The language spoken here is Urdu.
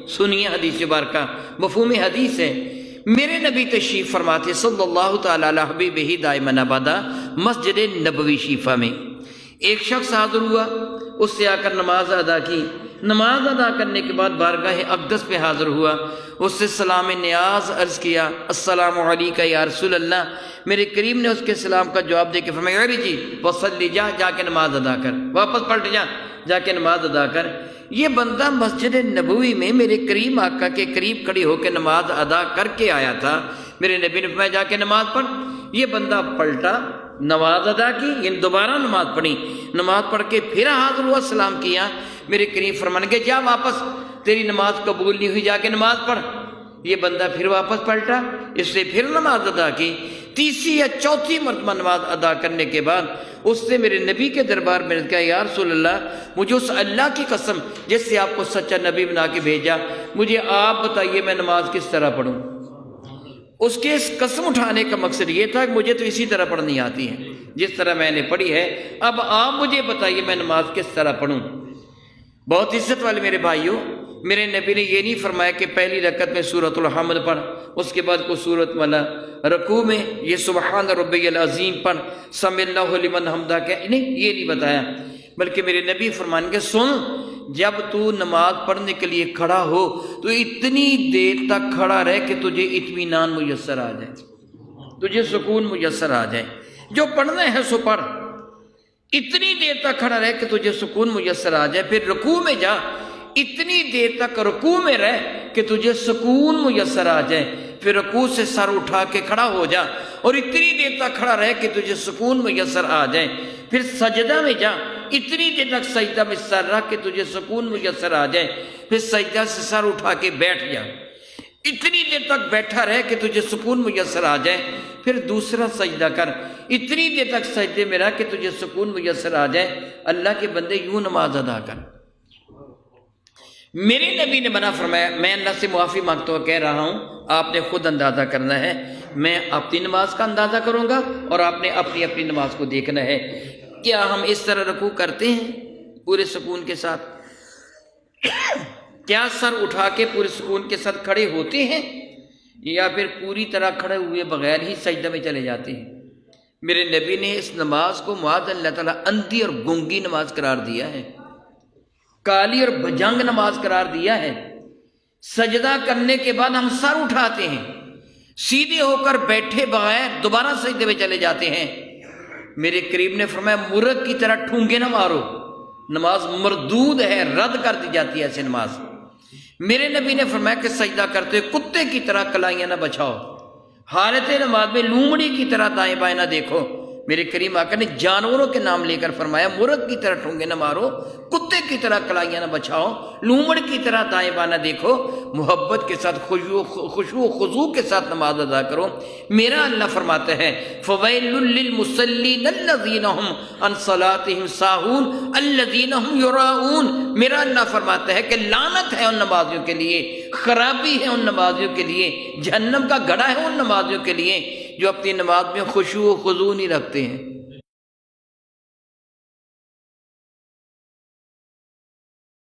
سنیے حدیث بارکہ، مفہوم حدیث ہے۔ میرے نبی تشریف فرماتے صلی اللہ تعالیٰ علیہ حبیبہ دائما ابدا مسجد نبوی شیفہ میں، ایک شخص حاضر ہوا، اس سے آ کر نماز ادا کی، نماز ادا کرنے کے بعد بارگاہ اقدس پہ حاضر ہوا، اس سے سلام نیاز عرض کیا، السلام علیکہ یا رسول اللہ۔ میرے کریم نے اس کے سلام کا جواب دے کے فرمایا جی وصلی، جا کے نماز ادا کر، واپس پلٹ جا کے نماز ادا کر۔ یہ بندہ مسجد نبوی میں میرے کریم آقا کے قریب کھڑی ہو کے نماز ادا کر کے آیا تھا، میرے نبی نے فرمایا جا کے نماز پڑھ۔ یہ بندہ پلٹا، نماز ادا کی، یعنی دوبارہ نماز پڑھی، نماز پڑھ کے پھر حاضر ہوا، سلام کیا، میرے کریم فرمانے کے جا واپس، تیری نماز قبول نہیں ہوئی، جا کے نماز پڑھ۔ یہ بندہ پھر واپس پلٹا، اس نے پھر نماز ادا کی، تیسری یا چوتھی مرتبہ نماز ادا کرنے کے بعد اس نے میرے نبی کے دربار میں کہا یا رسول اللہ، مجھے اس اللہ کی قسم جس سے آپ کو سچا نبی بنا کے بھیجا، مجھے آپ بتائیے میں نماز کس طرح پڑھوں۔ اس کے اس قسم اٹھانے کا مقصد یہ تھا کہ مجھے تو اسی طرح پڑھنی آتی ہے جس طرح میں نے پڑھی ہے، اب آپ مجھے بتائیے میں نماز کس طرح پڑھوں۔ بہت عزت والے میرے بھائیوں، میرے نبی نے یہ نہیں فرمایا کہ پہلی رکعت میں سورۃ الحمد پڑھ، اس کے بعد کوئی سورت والا، رکوع میں یہ سبحان ربی العظیم پڑھ، سمی اللہ لمن حمدہ کہ نہیں، یہ نہیں بتایا، بلکہ میرے نبی فرمائیں گے سن، جب تو نماز پڑھنے کے لیے کھڑا ہو تو اتنی دیر تک کھڑا رہ کہ تجھے اطمینان میسر آ جائے، تجھے سکون میسر آ جائے، جو پڑھنا ہے سو پڑھ، اتنی دیر تک کھڑا رہ کہ تجھے سکون میسر آ جائے، پھر رکوع میں جا، اتنی دیر تک رکوع میں رہ کہ تجھے سکون میسر آ جائے، پھر رکوع سے سر اٹھا کے کھڑا ہو جا اور اتنی دیر تک کھڑا رہ کہ تجھے سکون میسر آ جائے، پھر سجدہ میں جا، اتنی دیر تک سجدہ میں سر رکھ کے تجھے سکون میسر آ جائے، پھر سجدہ سے سر اٹھا کے بیٹھ جا، اتنی دیر تک بیٹھا رہ کہ تجھے سکون میسر آ جائے، پھر دوسرا سجدہ کر، اتنی دیر تک سجدے میں رہ کہ تجھے سکون میسر آ جائے۔ اللہ کے بندے یوں نماز ادا کر۔ میرے نبی نے منع فرمایا، میں اللہ سے معافی مانگتا ہوا کہہ رہا ہوں، آپ نے خود اندازہ کرنا ہے، میں اپنی نماز کا اندازہ کروں گا اور آپ نے اپنی اپنی نماز کو دیکھنا ہے۔ کیا ہم اس طرح رکوع کرتے ہیں پورے سکون کے ساتھ؟ کیا سر اٹھا کے پورے سکون کے ساتھ کھڑے ہوتے ہیں، یا پھر پوری طرح کھڑے ہوئے بغیر ہی سجدہ میں چلے جاتے ہیں؟ میرے نبی نے اس نماز کو معاذ اللہ تعالیٰ اندھی اور گونگی نماز قرار دیا ہے، کالی اور بھجنگ نماز قرار دیا ہے۔ سجدہ کرنے کے بعد ہم سر اٹھاتے ہیں، سیدھے ہو کر بیٹھے بغیر دوبارہ سجدے میں چلے جاتے ہیں۔ میرے کریم نے فرمایا مرغ کی طرح ٹھونگے نہ مارو، نماز مردود ہے، رد کر دی جاتی ہے ایسے نماز۔ میرے نبی نے فرمایا کہ سجدہ کرتے ہوئے کتے کی طرح کلائیاں نہ بچھاؤ، حالت نماز میں لومڑی کی طرح دائیں بائیں نہ دیکھو۔ میرے کریم آقا نے جانوروں کے نام لے کر فرمایا مرغ کی طرح ٹھونگے نہ مارو، کتے کی طرح کلائیاں نہ بچھاؤ، لومڑ کی طرح دائیں بائیں نہ دیکھو، محبت کے ساتھ خشوع و خضوع کے ساتھ نماز ادا کرو۔ میرا اللہ فرماتا ہے فَوَيْلٌ لِّلْمُصَلِّينَ الَّذِينَ هُمْ عَنْ صَلَاتِهِمْ سَاهُونَ الَّذِينَ هُمْ يُرَاءُونَ۔ میرا اللہ فرماتا ہے کہ لعنت ہے ان نمازیوں کے لیے، خرابی ہے ان نمازیوں کے لیے، جہنم کا گڑھا ہے ان نمازیوں کے لیے جو اپنی نماز میں خشوع و خضوع نہیں رکھتے ہیں۔